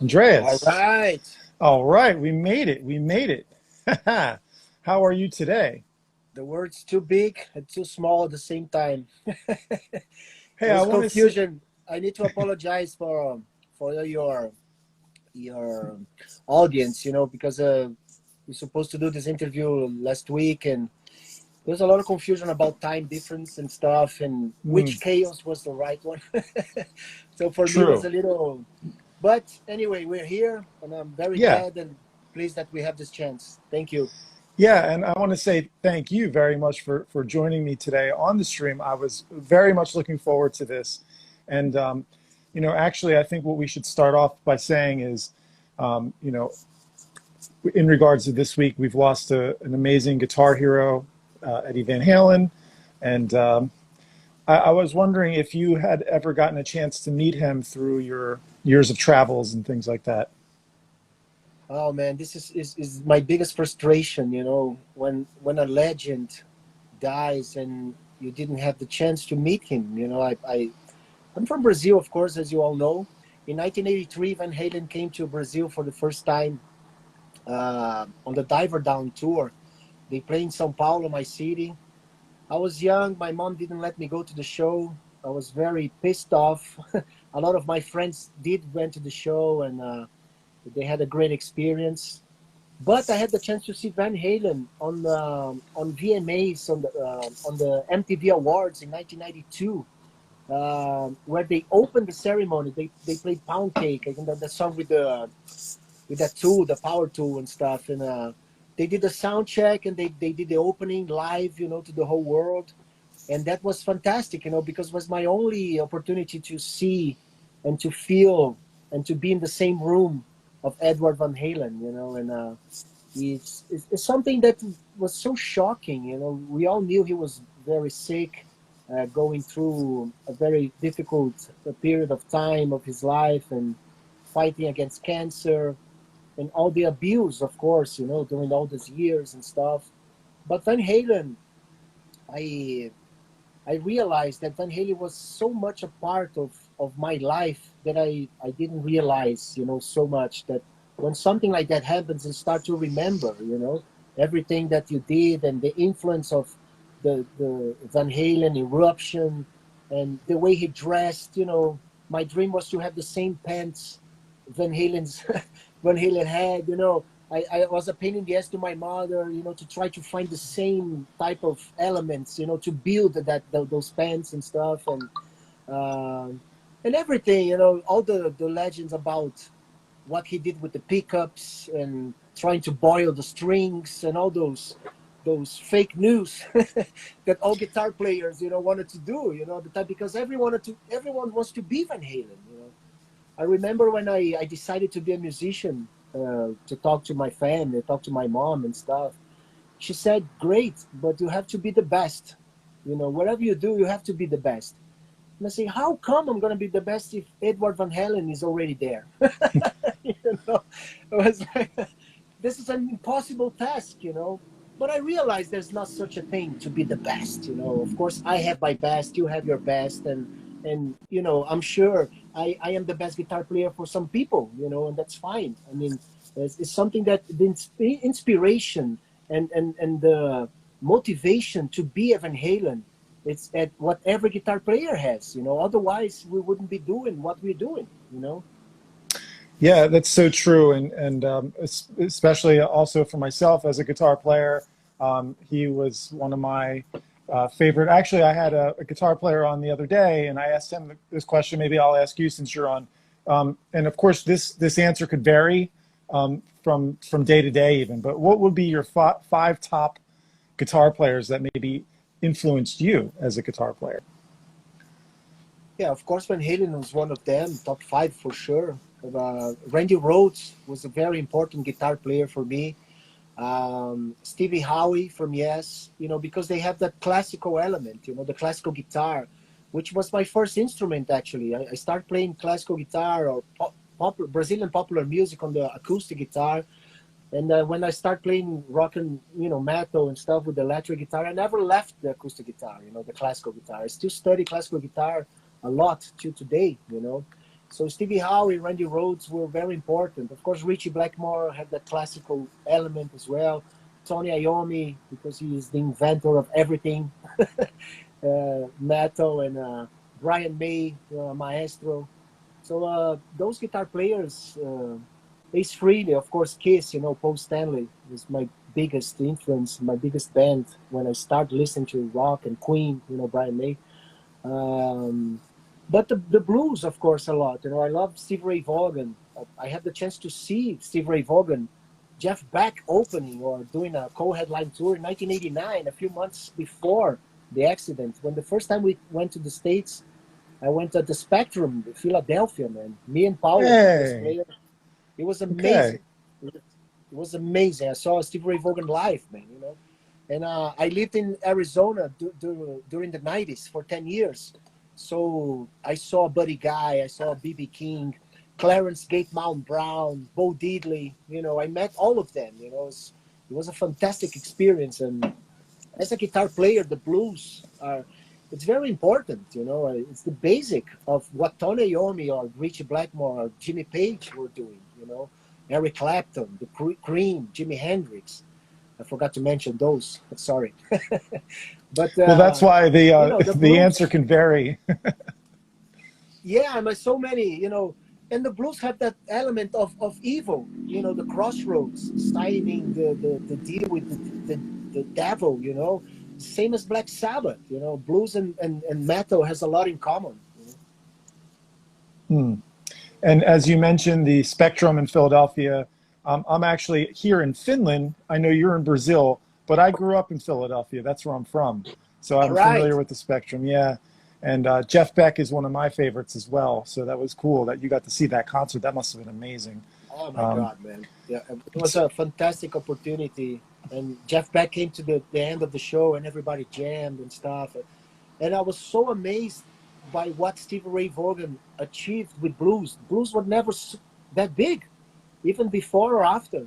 All Andreas. right. All right, we made it. We made it. How are you today? The word's too big and too small at the same time. Hey, There I was want to say, confusion. I need to apologize for your audience, because we're supposed to do this interview last week, and there's a lot of confusion about time difference and stuff, and mm, which chaos was the right one. So for me, it was true. a little. But anyway, we're here, and I'm very Yeah, glad and pleased that we have this chance. Thank you. yeah, and I want to say thank you very much for joining me today on the stream. I was very much looking forward to this, and actually, I think what we should start off by saying is, um, you know, in regards to this week, we've lost an amazing guitar hero, Eddie Van Halen, and I was wondering if you had ever gotten a chance to meet him through your years of travels and things like that. Oh man, this is my biggest frustration, when a legend dies and you didn't have the chance to meet him. I'm from Brazil, of course, as you all know. In 1983, Van Halen came to Brazil for the first time on the Diver Down tour. They played in São Paulo, my city. I was young. My mom didn't let me go to the show. I was very pissed off. A lot of my friends did went to the show, and they had a great experience. But I had the chance to see Van Halen on VMAs on the MTV Awards in 1992, where they opened the ceremony. They played Pound Cake, I think that the song with that tool, the power tool and stuff. And they did a sound check, and they did the opening live, to the whole world. And that was fantastic, because it was my only opportunity to see and to feel and to be in the same room of Edward Van Halen, and it's something that was so shocking. We all knew he was very sick, going through a very difficult period of time of his life, and fighting against cancer and all the abuse, of course, during all these years and stuff. But Van Halen, I I realized that Van Halen was so much a part of my life that I didn't realize, so much that when something like that happens and start to remember, everything that you did and the influence of the Van Halen eruption and the way he dressed, my dream was to have the same pants Van Halen's Van Halen had, I was a pain in the ass to my mother, to try to find the same type of elements, to build those pants and stuff, and everything, all the legends about what he did with the pickups and trying to boil the strings and all those fake news that all guitar players, wanted to do, at the time, because everyone wants to be Van Halen. I remember when I decided to be a musician, to talk to my family, talk to my mom and stuff. She said, "Great, but you have to be the best. Whatever you do, you have to be the best." And I say, "How come I'm going to be the best if Edward Van Halen is already there?" you know, it was like, this is an impossible task, But I realized there's not such a thing to be the best, Of course, I have my best, you have your best, and I'm sure I am the best guitar player for some people, and that's fine. I mean, it's something that the inspiration and the motivation to be a Van Halen, it's at what every guitar player has, Otherwise, we wouldn't be doing what we're doing. Yeah, that's so true, and especially also for myself as a guitar player, he was one of my favorite. Actually, I had a guitar player on the other day, and I asked him this question. Maybe I'll ask you since you're on. And of course, this answer could vary from day to day, even. But what would be your five top guitar players that maybe influenced you as a guitar player? Yeah, of course, Van Halen was one of them, top five for sure. Randy Rhoads was a very important guitar player for me. Stevie Howe from Yes, because they have that classical element, the classical guitar, which was my first instrument actually. I started playing classical guitar or Brazilian popular music on the acoustic guitar. And when I start playing rock and metal and stuff with the electric guitar, I never left the acoustic guitar, the classical guitar. I still study classical guitar a lot till today, So Stevie Howe, Randy Rhoads were very important. Of course, Richie Blackmore had that classical element as well. Tony Iommi, because he is the inventor of everything, metal, and Brian May, maestro. So those guitar players, Ace Frehley, of course, Kiss, Paul Stanley was my biggest influence, my biggest band when I started listening to rock and Queen, Brian May. Um, but the blues, of course, a lot. I love Steve Ray Vaughan. I had the chance to see Steve Ray Vaughan, Jeff Beck opening or doing a co-headline tour in 1989, a few months before the accident. When the first time we went to the States, I went at the Spectrum, Philadelphia, man. Me and Paulo, the bass Hey, player. It was okay. amazing. It was amazing. I saw Steve Ray Vaughan live, man. And I lived in Arizona during the 90s for 10 years. So I saw Buddy Guy, I saw B.B. King, Clarence Gatemount Brown, Bo Diddley. I met all of them. It was a fantastic experience. And as a guitar player, the blues it's very important. It's the basic of what Tony Iommi or Richie Blackmore or Jimmy Page were doing. Eric Clapton, the Cream, Jimi Hendrix. I forgot to mention those. Sorry. But Well, that's why the the answer blues, can vary. yeah, but so many, and the blues have that element of evil, the crossroads, siding the deal with the devil, same as Black Sabbath, blues and metal has a lot in common. Hmm. And as you mentioned, the Spectrum in Philadelphia, I'm actually here in Finland. I know you're in Brazil, but I grew up in Philadelphia. That's where I'm from. So All I'm right. familiar with the Spectrum. Yeah. And Jeff Beck is one of my favorites as well. So that was cool that you got to see that concert. That must have been amazing. Oh my Um, God, man. Yeah, it was so- a fantastic opportunity. And Jeff Beck came to the end of the show and everybody jammed and stuff. And I was so amazed by what Stevie Ray Vaughan achieved with blues. Blues were never that big, even before or after.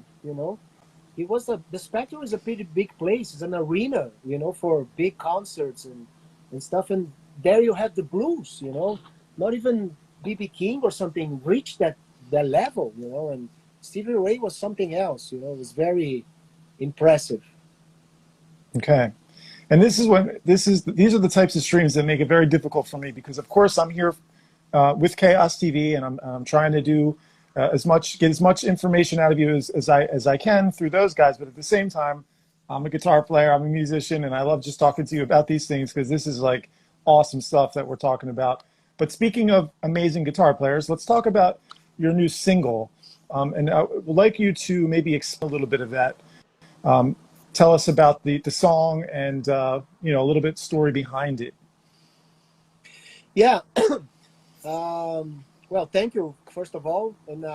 It was the Spectrum is a pretty big place. It's an arena, for big concerts and stuff. And there you have the blues. Not even BB King or something reached that level. And Stevie Ray was something else. It was very impressive. okay. And these are the types of streams that make it very difficult for me because, of course, I'm here with Chaos TV, and I'm trying to do get as much information out of you as I can through those guys. But at the same time, I'm a guitar player, I'm a musician, and I love just talking to you about these things because this is like awesome stuff that we're talking about. But speaking of amazing guitar players, let's talk about your new single. And I would like you to maybe explain a little bit of that. Um, Tell us about the song and a little bit story behind it. Yeah. Well, thank you, first of all. And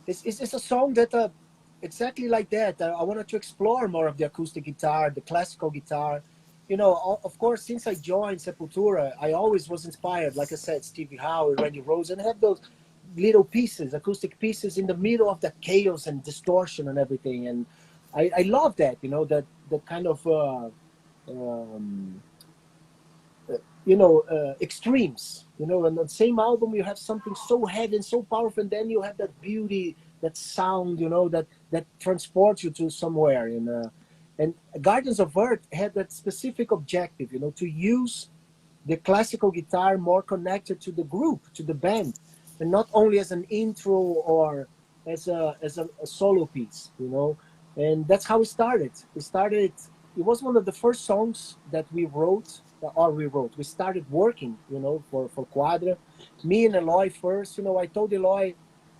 it's a song that exactly like that. I wanted to explore more of the acoustic guitar, the classical guitar. Of course, since I joined Sepultura, I always was inspired, like I said, Stevie Howe, Randy Rhoads, and have those little pieces, acoustic pieces in the middle of the chaos and distortion and everything. And I love that, that kind of um, extremes. And on the same album you have something so heavy and so powerful, and then you have that beauty, that sound, that transports you to somewhere. And Guardians of Earth had that specific objective, to use the classical guitar more connected to the group, to the band, and not only as an intro or as a solo piece. And that's how it started. It was one of the first songs that we wrote, or we wrote. We started working, for Quadra. Me and Eloy first. I told Eloy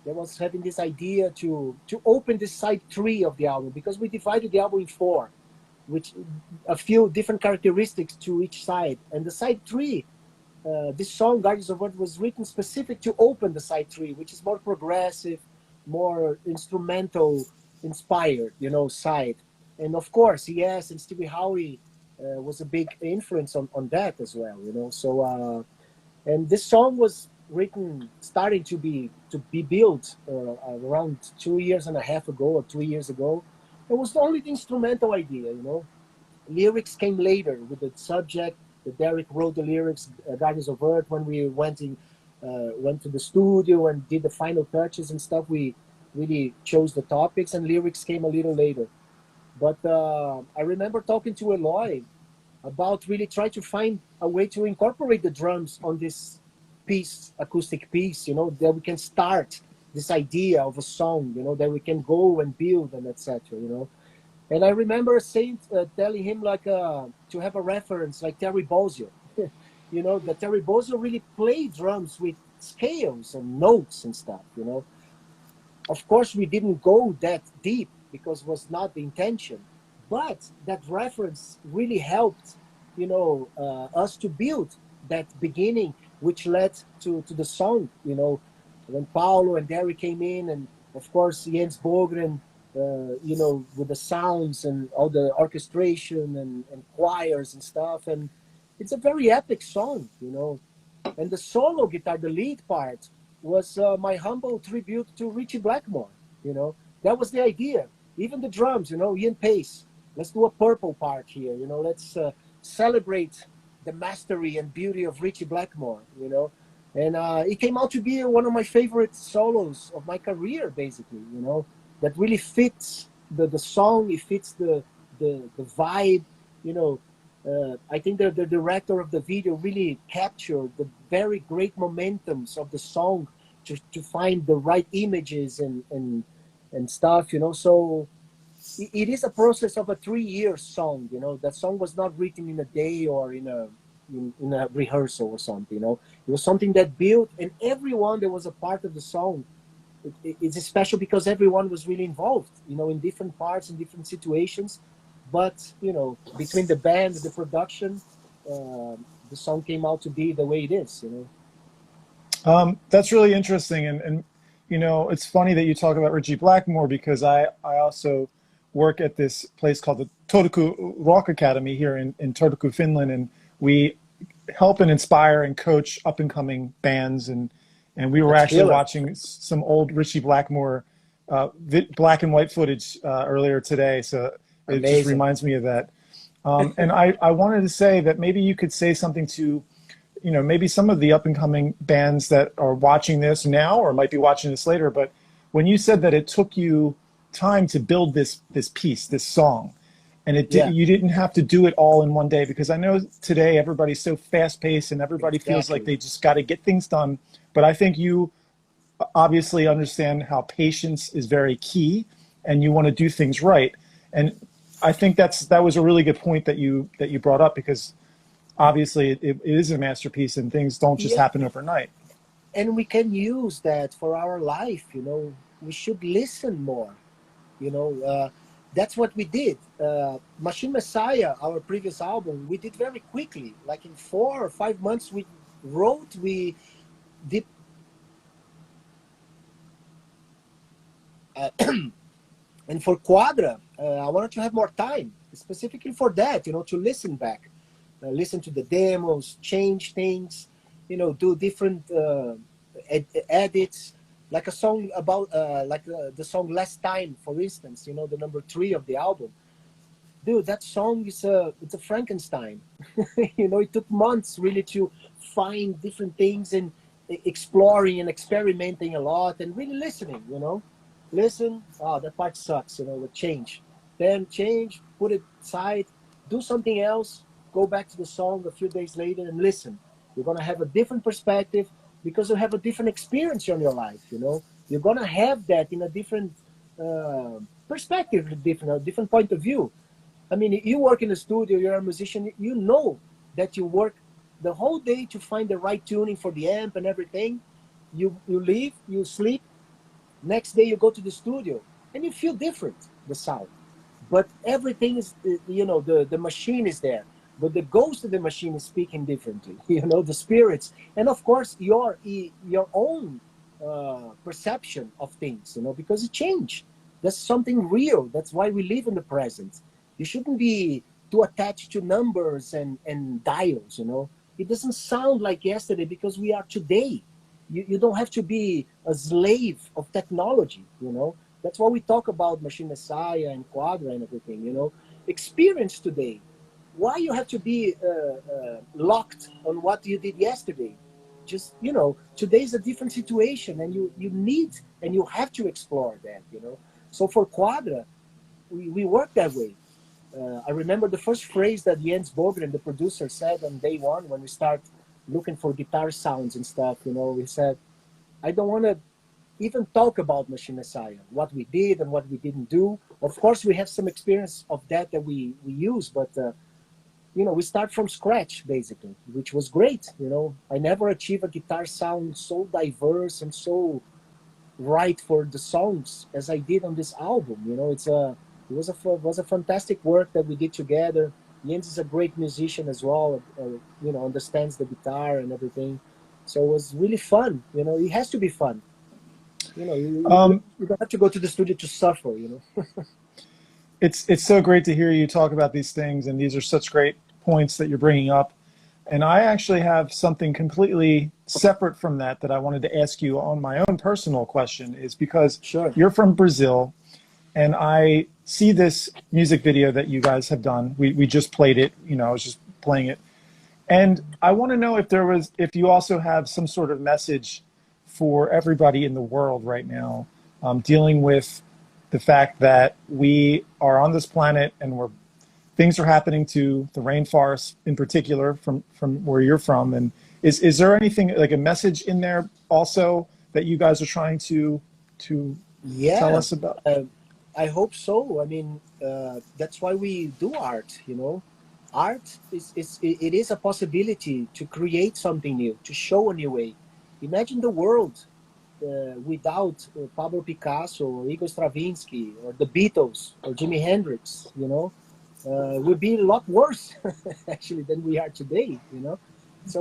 that was having this idea to open the side three of the album, because we divided the album in four, which a few different characteristics to each side. And the side three, this song Guardians of Earth was written specific to open the side three, which is more progressive, more instrumental inspired, side. And of course, yes, and Stevie Howe was a big influence on that as well. So and this song was written, starting to be built around 2 years and a half ago or 3 years ago. It was only the instrumental idea. Lyrics came later with the subject. Derek wrote the lyrics, Guardians of Earth, when we went went to the studio and did the final touches and stuff. We really chose the topics, and lyrics came a little later. But I remember talking to Eloy about really try to find a way to incorporate the drums on this piece, acoustic piece, you know, that we can start this idea of a song, you know, that we can go and build and etc. You know. And I remember saying, telling him like to have a reference like Terry Bozzio. You know, that Terry Bozzio really played drums with scales and notes and stuff. You know, of course we didn't go that deep because it was not the intention, but that reference really helped, you know, us to build that beginning, which led to the song. You know, when Paulo and Derry came in, and of course Jens Bogren, you know, with the sounds and all the orchestration and choirs and stuff, and it's a very epic song, you know. And the solo guitar, the lead part, was my humble tribute to Richie Blackmore. You know, that was the idea. Even the drums, you know, Ian Pace. Let's do a purple part here. You know, let's celebrate the mastery and beauty of Richie Blackmore. You know, and it came out to be one of my favorite solos of my career, basically. You know, that really fits the song. It fits the vibe. You know, I think the director of the video really captured the very great momentums of the song to find the right images and stuff, you know. So it is a process of a 3 year song, you know. That song was not written in a day or in a rehearsal or something, you know. It was something that built, and everyone that was a part of the song, it's special because everyone was really involved, you know, in different parts, in different situations. But, you know, between the band, the production, the song came out to be the way it is, you know. That's really interesting. And, you know, it's funny that you talk about Richie Blackmore because I also work at this place called the Turku Rock Academy here in Turku, Finland. And we help and inspire and coach up and coming bands. And we were That's actually killer. watching some old Richie Blackmore black and white footage earlier today. So it just Amazing. reminds me of that. And I wanted to say that maybe you could say something to, you know, maybe some of the up and coming bands that are watching this now or might be watching this later. But when you said that it took you time to build this piece, this song, and Yeah, you didn't have to do it all in one day, because I know today everybody's so fast paced and everybody feels like exactly. they just got to get things done. But I think you obviously understand how patience is very key and you want to do things right. And I think that was a really good point that you brought up, because obviously it is a masterpiece and things don't just Yeah, happen overnight. and we can use that for our life, you know. We should listen more, you know. That's what we did. Machine Messiah, our previous album, we did very quickly. Like in 4 or 5 months, we wrote, we did. And for Quadra, I wanted to have more time, specifically for that, you know, to listen back, listen to the demos, change things, you know, do different edits, like a song about, like the song Last Time, for instance, you know, the number 3 of the album. Dude, that song is it's a Frankenstein. You know, it took months really to find different things and exploring and experimenting a lot and really listening, you know. Listen, oh, that part sucks, you know, the change. Then change, put it aside, do something else, go back to the song a few days later and listen. You're going to have a different perspective because you have a different experience in your life, you know. You're going to have that in a different perspective, a different point of view. I mean, you work in the studio, you're a musician, you know that you work the whole day to find the right tuning for the amp and everything. You leave, you sleep, next day you go to the studio and you feel different, the sound. But everything is, you know, the machine is there. But the ghost of the machine is speaking differently, you know, the spirits. And of course, your own perception of things, you know, because it changed. That's something real. That's why we live in the present. You shouldn't be too attached to numbers and dials, you know. It doesn't sound like yesterday because we are today. You don't have to be a slave of technology, you know. That's why we talk about Machine Messiah and Quadra and everything, you know. Experience today. Why you have to be locked on what you did yesterday? just, you know, today's a different situation, and you need and you have to explore that, you know. So for Quadra, we work that way. I remember the first phrase that Jens Bogren, the producer, said on day one when we start looking for guitar sounds and stuff. You know, he said, "I don't want to even talk about Machine Messiah, what we did and what we didn't do. Of course, we have some experience of that we use, but you know, we start from scratch basically, which was great. You know, I never achieved a guitar sound so diverse and so right for the songs as I did on this album. You know, it was a fantastic work that we did together. Jens is a great musician as well. You know, understands the guitar and everything. So it was really fun. You know, it has to be fun. You know, you don't have to go to the studio to suffer. You know. It's so great to hear you talk about these things, and these are such great points that you're bringing up. And I actually have something completely separate from that I wanted to ask you on my own personal question, is because Sure. you're from Brazil, and I see this music video that you guys have done. We just played it, you know, I was just playing it. And I want to know if you also have some sort of message for everybody in the world right now, dealing with the fact that we are on this planet and things are happening to the rainforest in particular from where you're from. And is there anything like a message in there also that you guys are trying to tell Yeah, us about? I hope so. I mean, that's why we do art. You know, art it is a possibility to create something new, to show a new way. Imagine the world without Pablo Picasso or Igor Stravinsky or the Beatles or Jimi Hendrix. You know, would be a lot worse actually than we are today. You know, so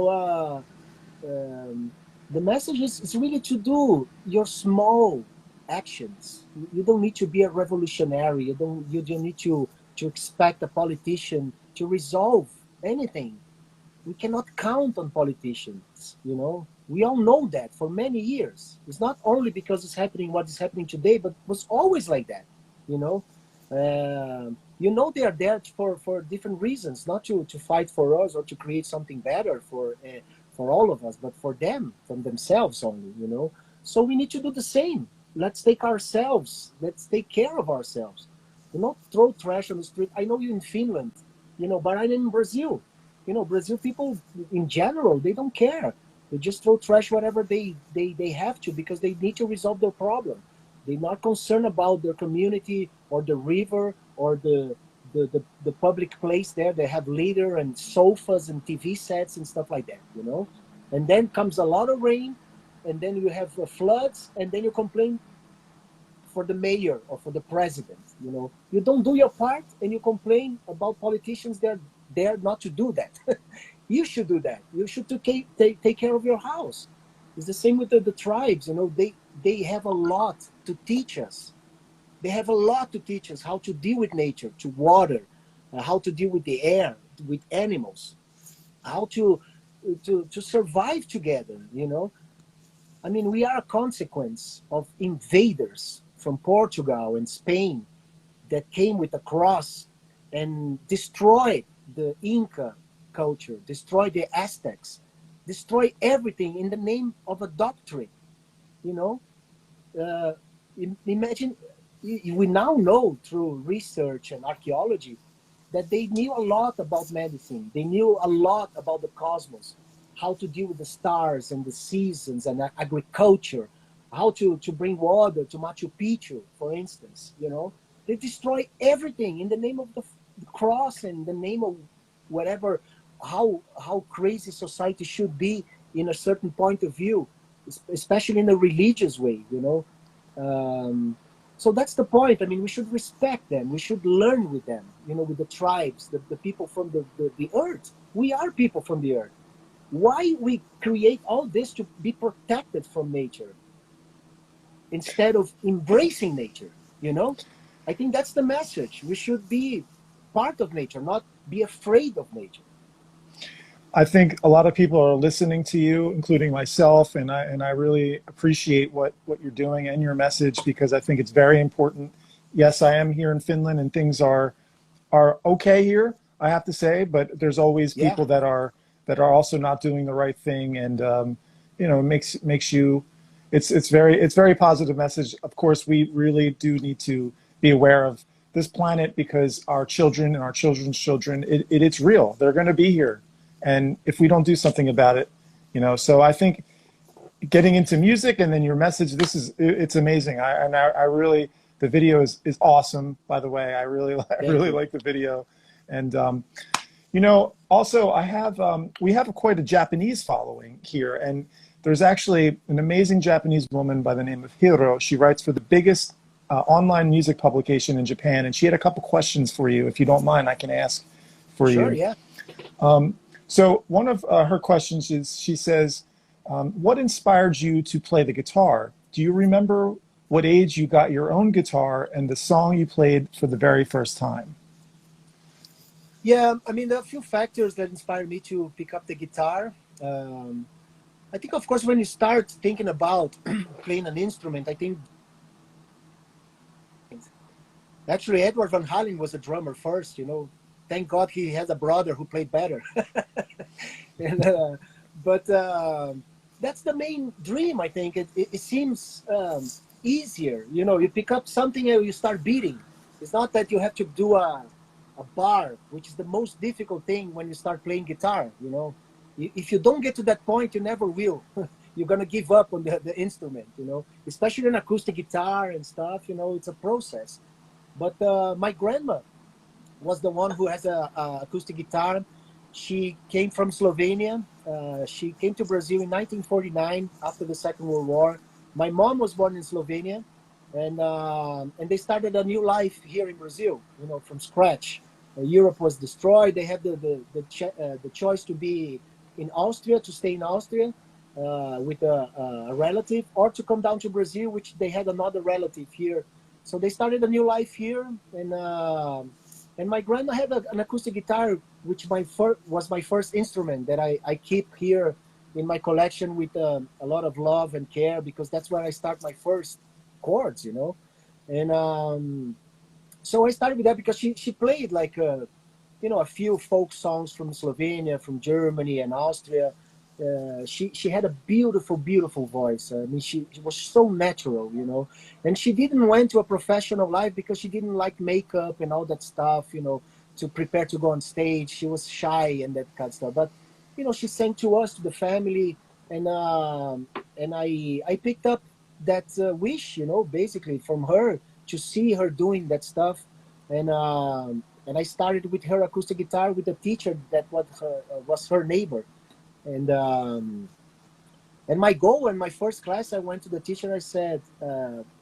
um, the message is really to do your small actions. You don't need to be a revolutionary. You don't need to expect a politician to resolve anything. We cannot count on politicians. You know, we all know that for many years. It's not only because it's happening what is happening today, but it was always like that. You know, you know, they are there for different reasons, not to fight for us or to create something better for all of us, but for them, from themselves only. You know, so we need to do the same. Let's take care of ourselves. Do not throw trash on the street. I know you in Finland, you know, but I'm in Brazil. You know, Brazil people in general, they don't care. They just throw trash whatever they have to because they need to resolve their problem. They're not concerned about their community or the river or the public place there. They have litter and sofas and TV sets and stuff like that, you know. And then comes a lot of rain, and then you have floods, and then you complain for the mayor or for the president. You know, you don't do your part, and you complain about politicians. They're there not to do that. You should do that. You should take care of your house. It's the same with the tribes. You know, they have a lot to teach us. They have a lot to teach us how to deal with nature, to water, how to deal with the air, with animals, how to survive together. You know, I mean, we are a consequence of invaders from Portugal and Spain that came with a cross and destroyed the Inca culture, destroyed the Aztecs, destroyed everything in the name of a doctrine. You know, uh, imagine, we now know through research and archaeology that they knew a lot about medicine. They knew a lot about the cosmos, how to deal with the stars and the seasons and agriculture, how to bring water to Machu Picchu, for instance. You know, they destroy everything in the name of the cross and the name of whatever, how crazy society should be in a certain point of view, especially in a religious way. You know, so that's the point. I mean, we should respect them. We should learn with them, you know, with the tribes, the people from the earth. We are people from the earth. Why we create all this to be protected from nature instead of embracing nature, you know? I think that's the message. We should be part of nature, not be afraid of nature. I think a lot of people are listening to you, including myself, and I really appreciate what you're doing and your message, because I think it's very important. Yes, I am here in Finland, and things are okay here, I have to say, but there's always Yeah, people that are also not doing the right thing, and you know, makes you, it's very positive message. Of course, we really do need to be aware of this planet because our children and our children's children, it's real. They're going to be here, and if we don't do something about it, you know. So I think getting into music and then your message, it's amazing. I really, the video is awesome, by the way. I Thank really you. like the video. And you know, also I have we have quite a Japanese following here, and there's actually an amazing Japanese woman by the name of Hiro. She writes for the biggest online music publication in Japan, and she had a couple questions for you. If you don't mind, I can ask for Sure, you. yeah. So one of her questions is, she says, what inspired you to play the guitar? Do you remember what age you got your own guitar and the song you played for the very first time? Yeah, I mean, there are a few factors that inspired me to pick up the guitar. Um, I think, of course, when you start thinking about playing an instrument, I think actually Edward Van Halen was a drummer first, you know. Thank God he has a brother who played better. and, but that's the main dream, I think. It seems easier. You know, you pick up something and you start beating. It's not that you have to do a bar, which is the most difficult thing when you start playing guitar, you know. If you don't get to that point, you never will. You're going to give up on the instrument, you know, especially an acoustic guitar and stuff, you know, it's a process. But my grandma was the one who has a acoustic guitar. She came from Slovenia. She came to Brazil in 1949 after the Second World War. My mom was born in Slovenia, and they started a new life here in Brazil, you know, from scratch. Europe was destroyed. They had the choice to be in Austria, to stay in Austria with a relative, or to come down to Brazil, which they had another relative here. So they started a new life here, and my grandma had an acoustic guitar, which was my first instrument that I keep here in my collection with a lot of love and care, because that's where I start my first chords, you know. And so I started with that because she played like you know, a few folk songs from Slovenia, from Germany and Austria. She had a beautiful voice. I mean, she was so natural, you know. And she didn't went to a professional life because she didn't like makeup and all that stuff, you know, to prepare to go on stage. She was shy and that kind of stuff. But you know, she sang to us, to the family, and I picked up that wish, you know, basically from her, to see her doing that stuff, and I started with her acoustic guitar with a teacher that was her neighbor, and my goal in my first class, I went to the teacher. I said,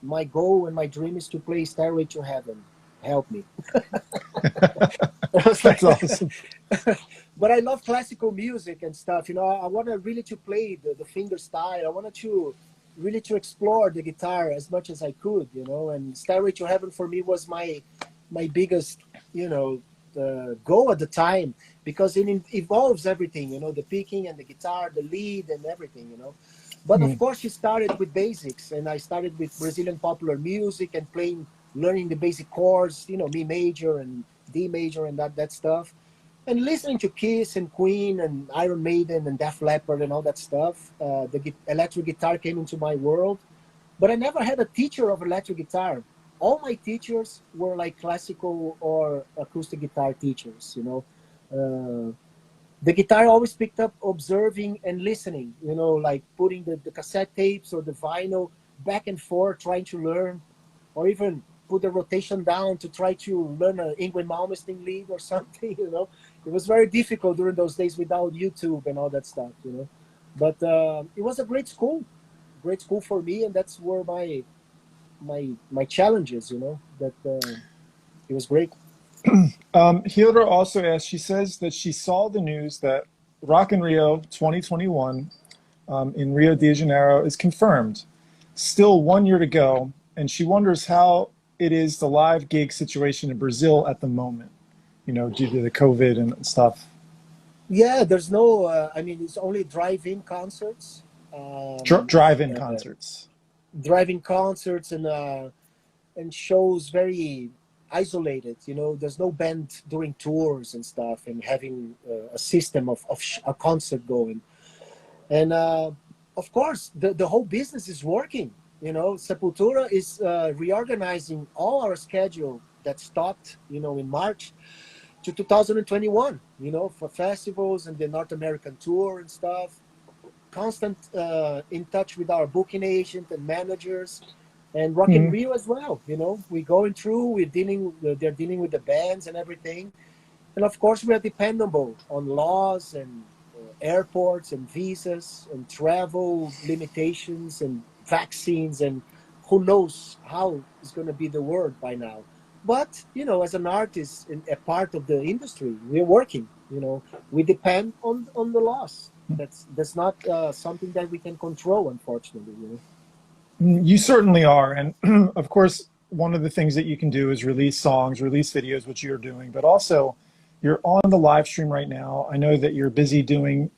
my goal and my dream is to play Stairway to Heaven. Help me. I was like, That's awesome. but I love classical music and stuff. You know, I wanted really to play the finger style. I wanted to really to explore the guitar as much as I could. You know, and Stairway to Heaven for me was my biggest, you know, goal at the time, because it evolves everything. You know, the picking and the guitar, the lead and everything. You know. But of Mm. course, she started with basics, and I started with Brazilian popular music and learning the basic chords, you know, Mi major and D major and that stuff, and listening to Kiss and Queen and Iron Maiden and Def Leppard and all that stuff. The electric guitar came into my world, but I never had a teacher of electric guitar. All my teachers were like classical or acoustic guitar teachers, you know. The guitar I always picked up observing and listening, you know, like putting the cassette tapes or the vinyl back and forth, trying to learn, or even put the rotation down to try to learn an Ingrid Malmsteen lead or something, you know. It was very difficult during those days without YouTube and all that stuff, you know. But it was a great school for me, and that's where my challenges, you know, that it was great. Hilda also asked, she says that she saw the news that Rock in Rio 2021 in Rio de Janeiro is confirmed. Still 1 year to go, and she wonders how it is the live gig situation in Brazil at the moment, you know, due to the COVID and stuff. Yeah, there's no, I mean, it's only drive-in concerts. Drive-in Uh, concerts. Drive-in concerts and shows very isolated. You know, there's no band doing tours and stuff and having a system of a concert going. And of course, the whole business is working. You know, Sepultura is reorganizing all our schedule that stopped, you know, in March to 2021, you know, for festivals and the North American tour and stuff. Constant in touch with our booking agent and managers, and Rock in Hmm. Rio as well. You know, we're going through, they're dealing with the bands and everything. And of course, we are dependable on laws and airports and visas and travel limitations and vaccines, and who knows how is going to be the world by now. But, you know, as an artist and a part of the industry, we're working, you know, we depend on the laws. That's not something that we can control, unfortunately, you know. You certainly are. And of course, one of the things that you can do is release songs, release videos, which you're doing, but also you're on the live stream right now. I know that you're busy doing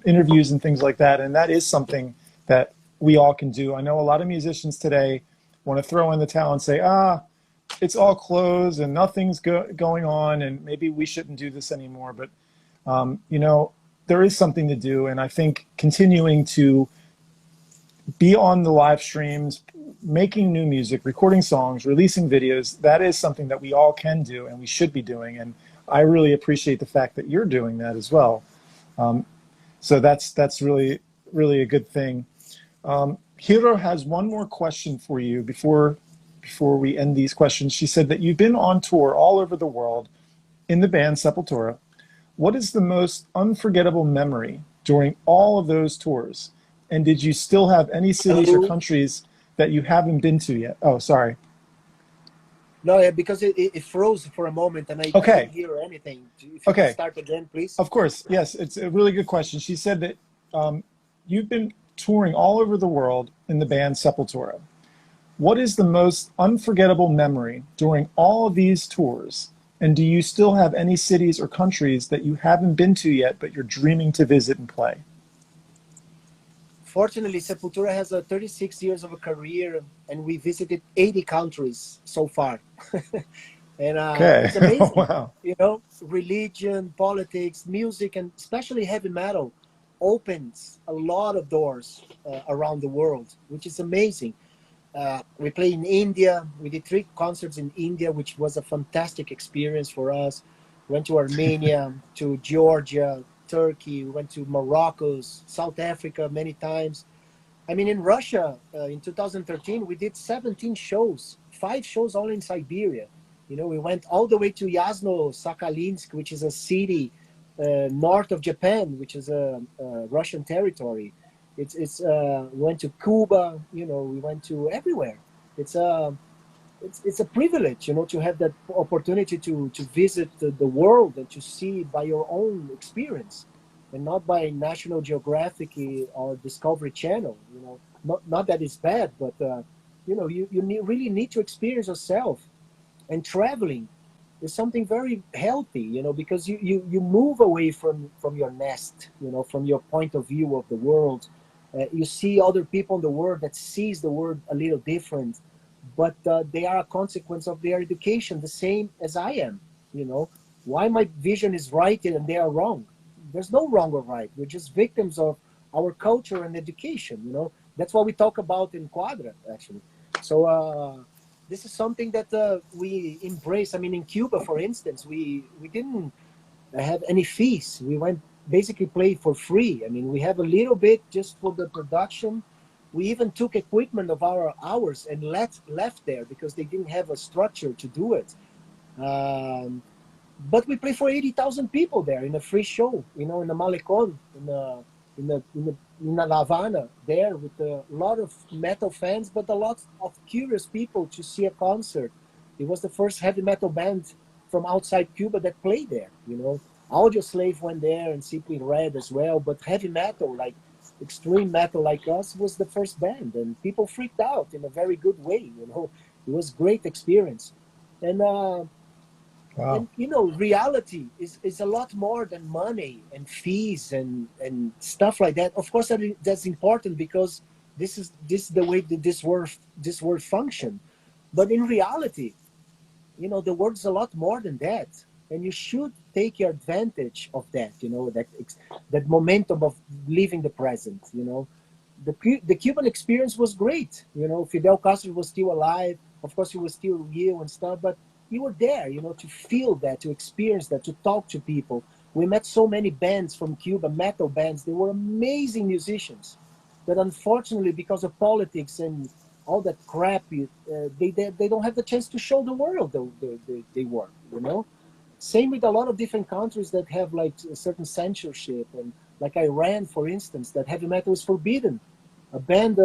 interviews and things like that. And that is something that we all can do. I know a lot of musicians today want to throw in the towel and say, it's all closed and nothing's going on, and maybe we shouldn't do this anymore. But, you know, there is something to do. And I think continuing to be on the live streams, making new music, recording songs, releasing videos, that is something that we all can do and we should be doing. And I really appreciate the fact that you're doing that as well. So that's really, really a good thing. Hiro has one more question for you before we end these questions. She said that you've been on tour all over the world in the band Sepultura. What is the most unforgettable memory during all of those tours? And did you still have any cities or Hello? countries that you haven't been to yet? Oh, sorry. No, yeah, because it froze for a moment and I didn't Okay. hear anything. If you can Okay. start again, please. Of course. Yes, it's a really good question. She said that you've been touring all over the world in the band Sepultura. What is the most unforgettable memory during all of these tours? And do you still have any cities or countries that you haven't been to yet, but you're dreaming to visit and play? Fortunately, Sepultura has 36 years of a career, and we visited 80 countries so far. And Okay. it's amazing. Wow. You know, religion, politics, music, and especially heavy metal opens a lot of doors around the world, which is amazing. We played in India. We did 3 concerts in India, which was a fantastic experience for us. Went to Armenia, to Georgia, Turkey. We went to Morocco, South Africa many times. I mean, in Russia, in 2013, we did 17 shows, 5 shows all in Siberia. You know, we went all the way to Yasno-Sakhalinsk, which is a city north of Japan, which is a Russian territory. We went to Cuba. You know, we went to everywhere. It's a it's a privilege, you know, to have that opportunity to visit the world and to see by your own experience, and not by National Geographic or Discovery Channel. You know, not that it's bad, but you know, really need to experience yourself. And traveling is something very healthy, you know, because you move away from your nest, you know, from your point of view of the world. You see other people in the world that sees the world a little different, but they are a consequence of their education, the same as I am. You know, why my vision is right and they are wrong? There's no wrong or right. We're just victims of our culture and education. You know, that's what we talk about in Quadra, actually. So this is something that we embrace. I mean, in Cuba, for instance, we didn't have any fees. We went basically play for free. I mean, we have a little bit just for the production. We even took equipment of our hours and left there because they didn't have a structure to do it. Um, but we play for 80,000 people there in a free show, you know, in the Malecon, in the La Havana, there with a lot of metal fans, but a lot of curious people to see a concert. It was the first heavy metal band from outside Cuba that played there, you know. Audioslave went there and Simply Red as well, but heavy metal, like extreme metal like us, was the first band, and people freaked out in a very good way, you know. It was great experience. And Wow. you know, reality is a lot more than money and fees and stuff like that. Of course that's important because this is the way that this world function. But in reality, you know, the world is a lot more than that, and you should take your advantage of that, you know, that momentum of living the present, you know. the Cuban experience was great. You know, Fidel Castro was still alive. Of course, he was still ill and stuff, but you were there, you know, to feel that, to experience that, to talk to people. We met so many bands from Cuba, metal bands. They were amazing musicians, but unfortunately, because of politics and all that crap, they don't have the chance to show the world they work. You know, same with a lot of different countries that have like a certain censorship, and like Iran, for instance, that heavy metal is forbidden. A band,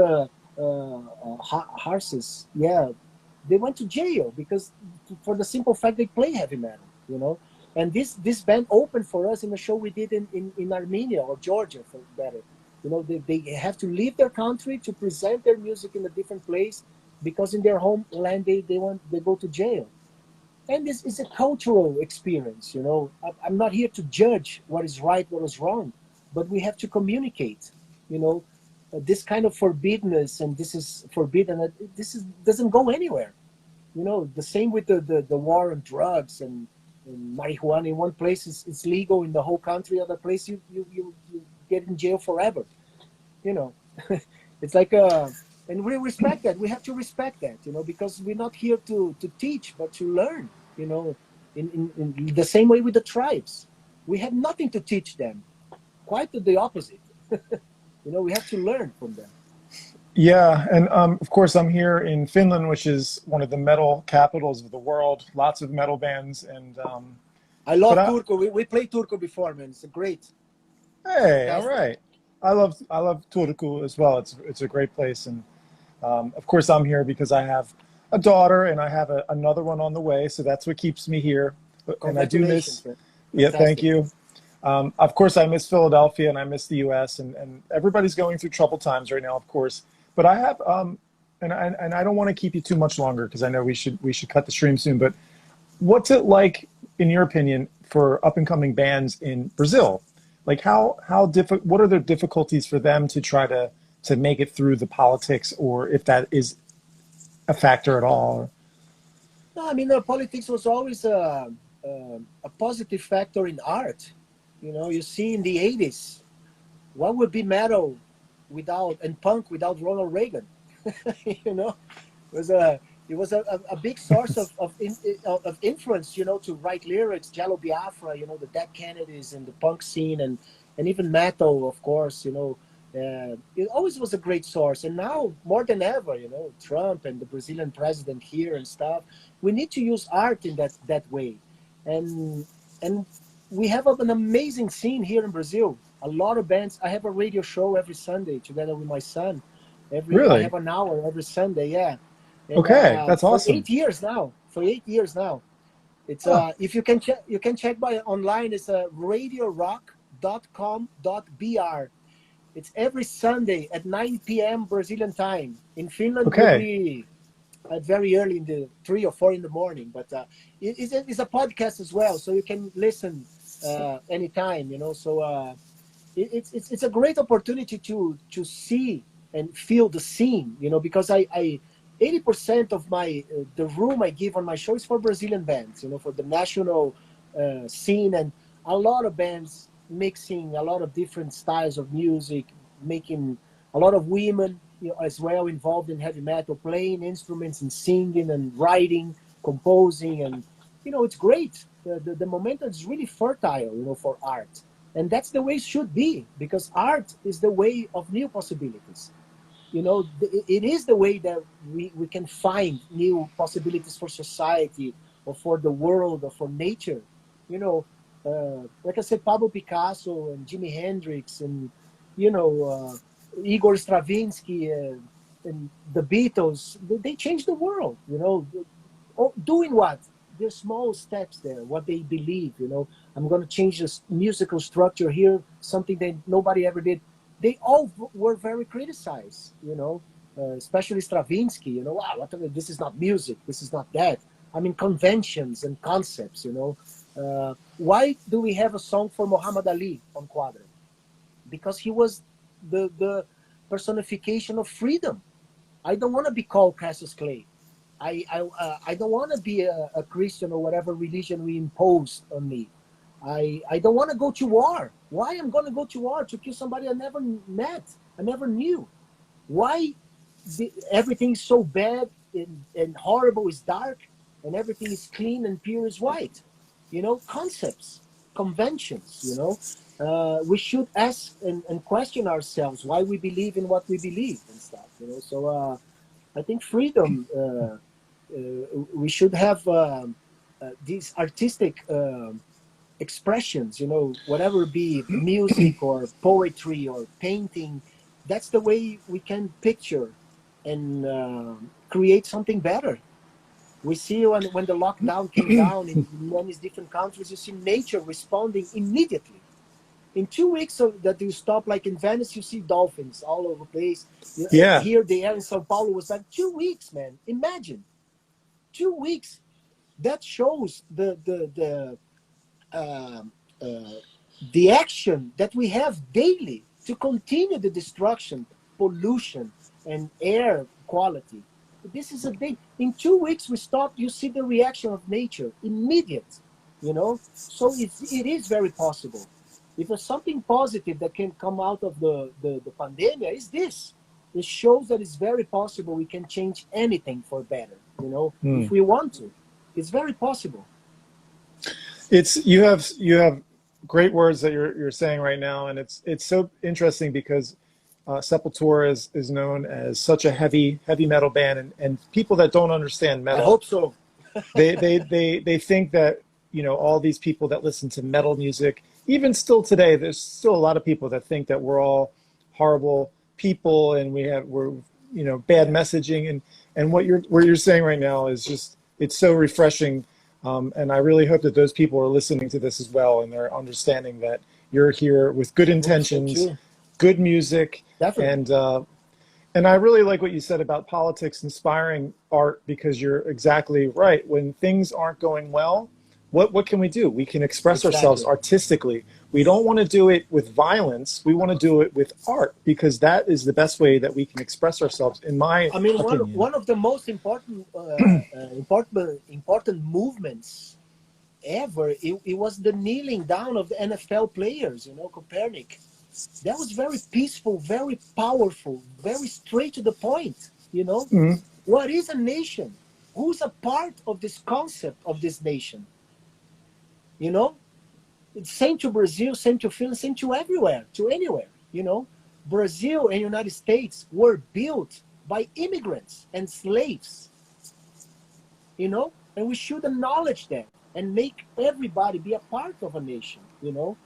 Harsis, yeah, they went to jail because for the simple fact they play heavy metal, you know. And this band opened for us in a show we did in Armenia or Georgia, for better. You know, they have to leave their country to present their music in a different place because in their homeland they go to jail. And this is a cultural experience, you know. I'm not here to judge what is right, what is wrong, but we have to communicate, you know. This kind of forbiddenness and this is forbidden. Doesn't go anywhere, you know. The same with the war on drugs and marijuana. In one place it's legal in the whole country, other place you get in jail forever, you know. It's like and we respect that. We have to respect that, you know, because we're not here to teach but to learn, you know. In the same way with the tribes, we have nothing to teach them, quite the opposite. You know, we have to learn from them. Yeah, and of course I'm here in Finland, which is one of the metal capitals of the world. Lots of metal bands, and I but love Turku. We played Turku before, man. It's great. It's hey, all fantastic. right. I love Turku as well. It's a great place, and of course I'm here because I have a daughter and I have another one on the way, so that's what keeps me here. And I do Congratulations, miss. man. Yeah, thank Fantastic. you. Of course, I miss Philadelphia and I miss the U.S. and everybody's going through troubled times right now, of course. But I have, and I don't want to keep you too much longer because I know we should cut the stream soon. But what's it like, in your opinion, for up and coming bands in Brazil? Like what are the difficulties for them to try to make it through the politics, or if that is a factor at all? No, I mean, politics was always a positive factor in art. You know, you see in the 80s, what would be metal without and punk without Ronald Reagan? You know, it was a big source of influence, you know, to write lyrics. Jello Biafra, you know, the Dead Kennedys and the punk scene, and even metal, of course, you know. It always was a great source, and now more than ever, you know, Trump and the Brazilian president here and stuff. We need to use art in that way, and and we have an amazing scene here in Brazil. A lot of bands. I have a radio show every Sunday together with my son. I Really? have an hour every Sunday, yeah. And Okay, that's for awesome. 8 years now, it's Huh. if you can check by online. It's radiorock.com.br. It's every Sunday at 9 p.m. Brazilian time. In Finland, will Okay. be very early in the 3 or 4 in the morning. But it's a podcast as well, so you can listen anytime. You know, so it's a great opportunity to see and feel the scene. You know, because I 80% of my the room I give on my show is for Brazilian bands. You know, for the national scene, and a lot of bands mixing a lot of different styles of music, making a lot of women, you know, as well involved in heavy metal, playing instruments and singing and writing, composing, and you know, it's great. The momentum is really fertile, you know, for art, and that's the way it should be, because art is the way of new possibilities. You know, it is the way that we can find new possibilities for society or for the world or for nature. You know, like I said, Pablo Picasso and Jimi Hendrix and, you know, Igor Stravinsky and the Beatles, they changed the world, you know. Doing what? There's small steps there, what they believe, you know. I'm going to change this musical structure here, something that nobody ever did. They all were very criticized, you know, especially Stravinsky, you know, wow, this is not music, this is not that. I mean, conventions and concepts, you know. Why do we have a song for Muhammad Ali on Quadra? Because he was the personification of freedom. I don't want to be called Cassius Clay. I don't want to be a Christian or whatever religion we imposed on me. I don't want to go to war. Why I'm going to go to war to kill somebody I never met, I never knew? Why everything is so bad and horrible is dark, and everything is clean and pure is white? You know, concepts, conventions. You know, we should ask and question ourselves why we believe in what we believe and stuff. You know, so I think freedom. We should have these artistic expressions, you know, whatever it be music or poetry or painting. That's the way we can picture and create something better. We see when the lockdown came down in many different countries, you see nature responding immediately. In 2 weeks that you stop, like in Venice, you see dolphins all over the place. Yeah. Here, the air in Sao Paulo was like 2 weeks, man. Imagine 2 weeks. That shows uh, uh, the action that we have daily to continue the destruction, pollution, and air quality. This is a big. In 2 weeks, we stop. You see the reaction of nature, immediate. You know, so it is very possible. If there's something positive that can come out of the pandemic, is this. It shows that it's very possible we can change anything for better. You know, if we want to, it's very possible. You have great words that you're saying right now, and it's so interesting because Sepultura is known as such a heavy metal band, and people that don't understand I metal, hope so. they think that, you know, all these people that listen to metal music, even still today, there's still a lot of people that think that we're all horrible people and we're you know, bad messaging, and what you're saying right now is just, it's so refreshing. And I really hope that those people are listening to this as well, and they're understanding that you're here with good intentions, good music. Definitely. And I really like what you said about politics inspiring art, because you're exactly right. When things aren't going well, what can we do? We can express ourselves Exactly. artistically. We don't want to do it with violence. We want to do it with art, because that is the best way that we can express ourselves, in my I mean, opinion. one of the most important movements ever. It was the kneeling down of the NFL players. You know, Copernic. That was very peaceful, very powerful, very straight to the point. You know, Mhm. what is a nation? Who's a part of this concept of this nation? You know, it's same to Brazil, same to Finland, same to everywhere, to anywhere. You know, Brazil and United States were built by immigrants and slaves. You know, and we should acknowledge that and make everybody be a part of a nation. You know,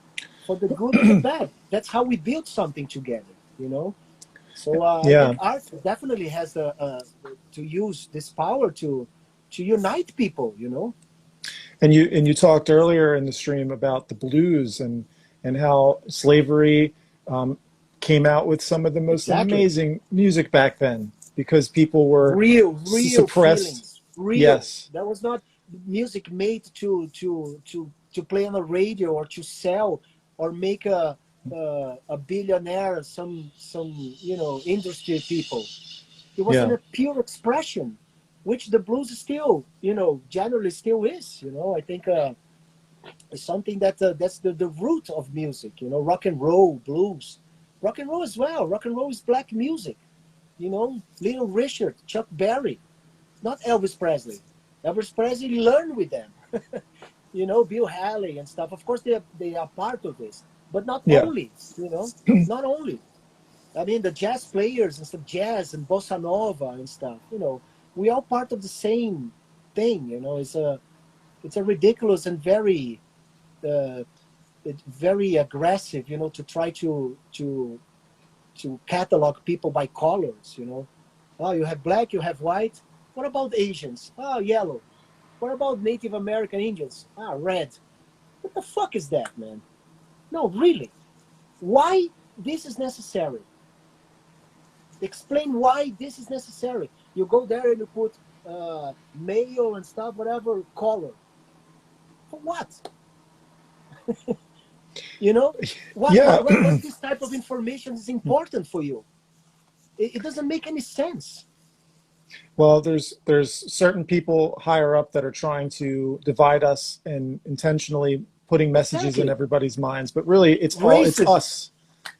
for the good and the bad. That's how we build something together. You know, so I Yeah. think art definitely has to use this power to unite people. You know, And you talked earlier in the stream about the blues, and how slavery came out with some of the most exactly. amazing music back then, because people were Real suppressed. feelings. Real. Yes. That was not music made to play on the radio or to sell or make a billionaire, some you know, industry people. It was in Yeah. a pure expression, which the blues still, you know, generally still is. You know, I think it's something that's the root of music. You know, rock and roll, blues, rock and roll as well. Rock and roll is black music. You know, Little Richard, Chuck Berry, not Elvis Presley. Elvis Presley learned with them. You know, Bill Haley and stuff. Of course, they are part of this, but not Yeah. only. You know, not only. I mean, the jazz players and stuff, jazz and bossa nova and stuff. You know, we all part of the same thing. You know, it's a ridiculous and uh, very aggressive. You know, to try to catalog people by colors. You know, oh, you have black, you have white. What about Asians? Oh, yellow. What about Native American Indians? Ah, red. What the fuck is that, man? No, really. Why this is necessary? Explain why this is necessary. You go there and you put male and stuff, whatever color. For what? You know, Yeah. what this type of information is important for you? It doesn't make any sense. Well, there's certain people higher up that are trying to divide us, and intentionally putting messages in Exactly. everybody's minds, but really it's Racism. us.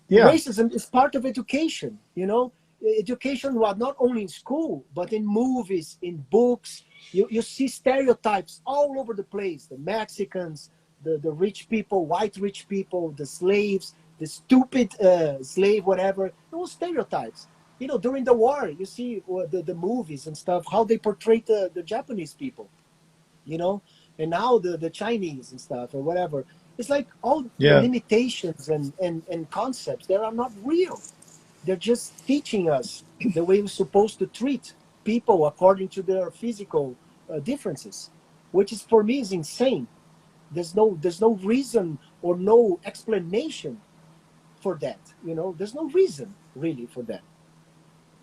Yeah. Racism is part of education. You know, education was not only in school, but in movies, in books. You see stereotypes all over the place. The Mexicans, the rich people, white rich people, the slaves, the stupid slave, whatever. Those stereotypes. You know, during the war, you see the movies and stuff, how they portray the Japanese people, you know, and now the Chinese and stuff or whatever. It's like all the Yeah. limitations and concepts that are not real. They're just teaching us the way we're supposed to treat people according to their physical differences, which is for me is insane. There's no reason or no explanation for that. You know, there's no reason really for that.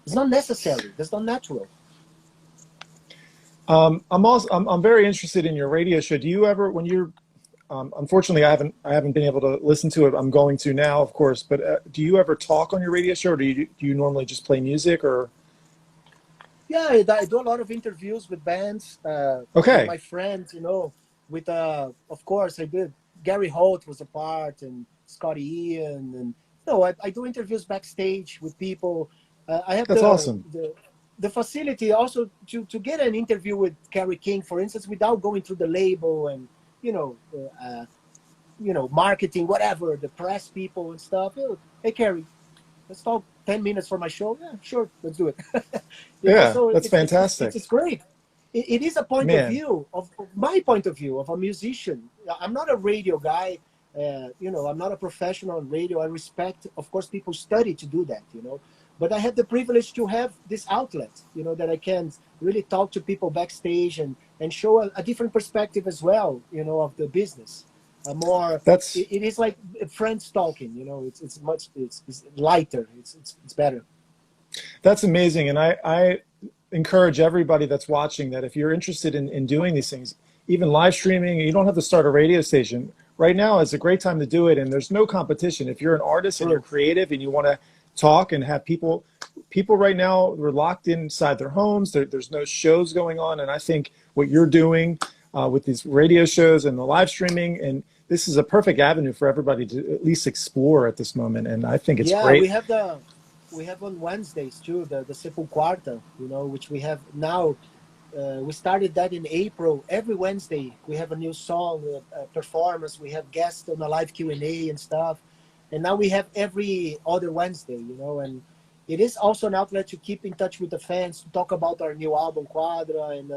It's not necessary. That's not natural. I'm very interested in your radio show. Do you ever, when you're, unfortunately, I haven't been able to listen to it. I'm going to now, of course. But do you ever talk on your radio show, or do you normally just play music, or? Yeah, I do a lot of interviews with bands, with Okay, my friends, you know, with, of course, I did. Gary Holt was a part, and Scotty Ian, and, you know, I do interviews backstage with people. I have that's awesome. the facility also to get an interview with Kerry King, for instance, without going through the label and, you know, marketing, whatever, the press people and stuff. Oh, hey, Kerry, let's talk 10 minutes for my show. Yeah, sure, let's do it. You know, Yeah, so that's fantastic, it's great. It is a point of man. view of my point of view of a musician. I'm not a radio guy. You know, I'm not a professional in radio. I respect, of course, people study to do that, you know. But I have the privilege to have this outlet, you know, that I can really talk to people backstage and show a different perspective as well, you know, of the business. A more, That's it is like friends talking, you know. It's lighter. It's better. That's amazing. And I encourage everybody that's watching that if you're interested in doing these things, even live streaming, you don't have to start a radio station. Right now is a great time to do it. And there's no competition. If you're an artist and you're True. creative and you want to talk and have people right now, we're locked inside their homes. There's no shows going on. And I think what you're doing with these radio shows and the live streaming, and this is a perfect avenue for everybody to at least explore at this moment. And I think it's Yeah, great. we have on Wednesdays too the Sepultura, you know, which we have now. We started that in April. Every Wednesday we have a new song, performance. We have guests on a live Q&A and stuff. And now we have every other Wednesday, you know. And it is also an outlet to keep in touch with the fans, to talk about our new album Quadra, and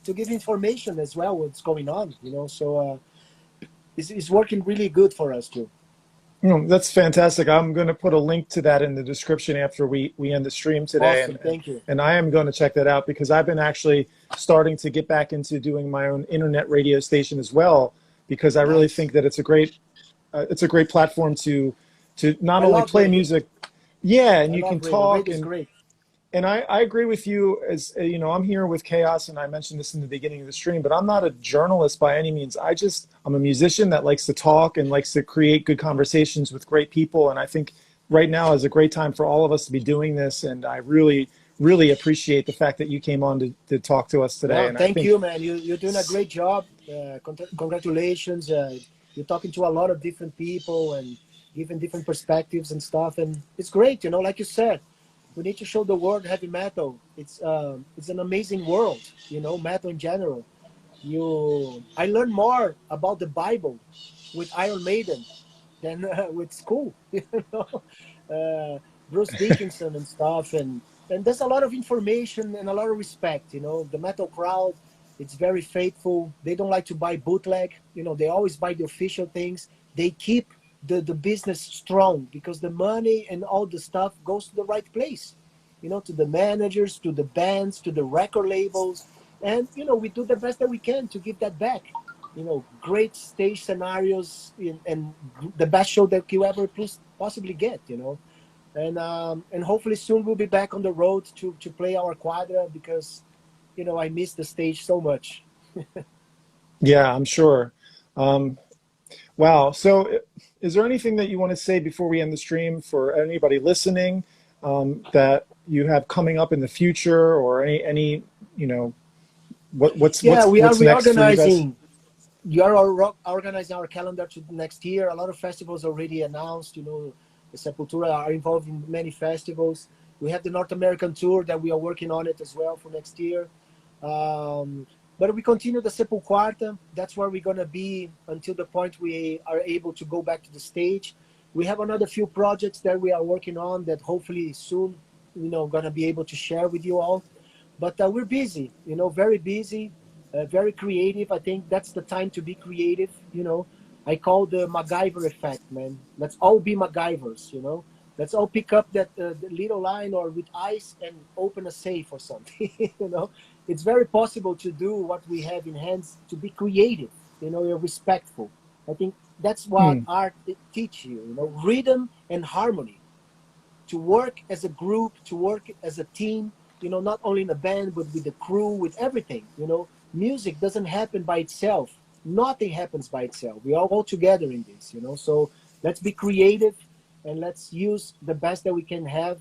to give information as well what's going on, you know. So it's working really good for us too. That's fantastic. I'm going to put a link to that in the description after we end the stream today. Awesome, thank you. And I am going to check that out because I've been actually starting to get back into doing my own internet radio station as well, because I really Nice. think that it's a great platform to not I only love play radio. music, yeah, and I you can love radio. talk. Radio is great. And I agree with you. As you know, I'm here with Chaos, and I mentioned this in the beginning of the stream, but I'm not a journalist by any means. I'm a musician that likes to talk and likes to create good conversations with great people. And I think right now is a great time for all of us to be doing this. And I really, really appreciate the fact that you came on to talk to us today. No, And I thank think, you, man. You're doing a great job. Congratulations. You're talking to a lot of different people and giving different perspectives and stuff. And it's great, you know, like you said. We need to show the world heavy metal. It's an amazing world, you know, metal in general. I learned more about the Bible with Iron Maiden than with school, you know. Bruce Dickinson and stuff, and there's a lot of information and a lot of respect, you know. The metal crowd, it's very faithful. They don't like to buy bootleg, you know. They always buy the official things. They keep the business strong because the money and all the stuff goes to the right place, you know, to the managers, to the bands, to the record labels. And, you know, we do the best that we can to give that back, you know. Great stage scenarios and the best show that you ever possibly get, you know. And hopefully soon we'll be back on the road to play our Quadra because, you know, I miss the stage so much. yeah, I'm sure. Wow. So is there anything that you want to say before we end the stream for anybody listening, that you have coming up in the future, or any you know, Yeah, we are what's next for you guys? reorganizing. We are organizing our calendar to next year. A lot of festivals already announced. You know, the Sepultura are involved in many festivals. We have the North American tour that we are working on it as well for next year. But we continue the Sepultura. That's where we're going to be until the point we are able to go back to the stage. We have another few projects that we are working on that hopefully soon, going to be able to share with you all. But we're busy, very busy, very creative. I think that's the time to be creative. I call the MacGyver effect, man. Let's all be MacGyvers. Let's all pick up that the little line or with ice and open a safe or something. It's very possible to do what we have in hands, to be creative. You're respectful. I think that's what art teaches you. Rhythm and harmony, to work as a group, to work as a team. Not only in a band, but with the crew, with everything. Music doesn't happen by itself. Nothing happens by itself. We are all together in this. So let's be creative. And let's use the best that we can have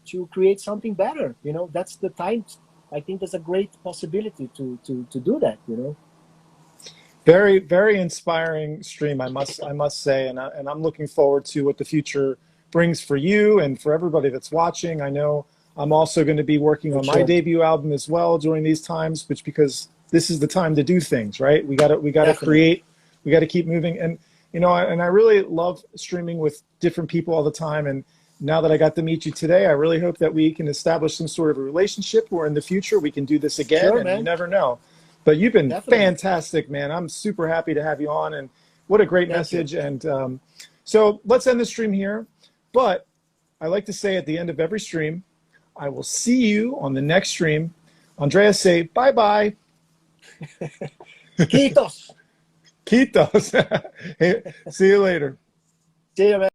to create something better. That's the time. I think there's a great possibility to do that. Very, very inspiring stream, I must say, and I'm looking forward to what the future brings for you and for everybody that's watching. I know I'm also going to be working on my debut album as well during these times, because this is the time to do things, right? We got to create, we got to keep moving, and I really love streaming with different people all the time. And now that I got to meet you today, I really hope that we can establish some sort of a relationship where in the future we can do this again. Sure, and man. You never know. But you've been fantastic, man. I'm super happy to have you on, and what a great message. And so let's end the stream here. But I like to say at the end of every stream, I will see you on the next stream. Andreas, say bye-bye. Quitos. Quitos. Hey, see you later. See you, man.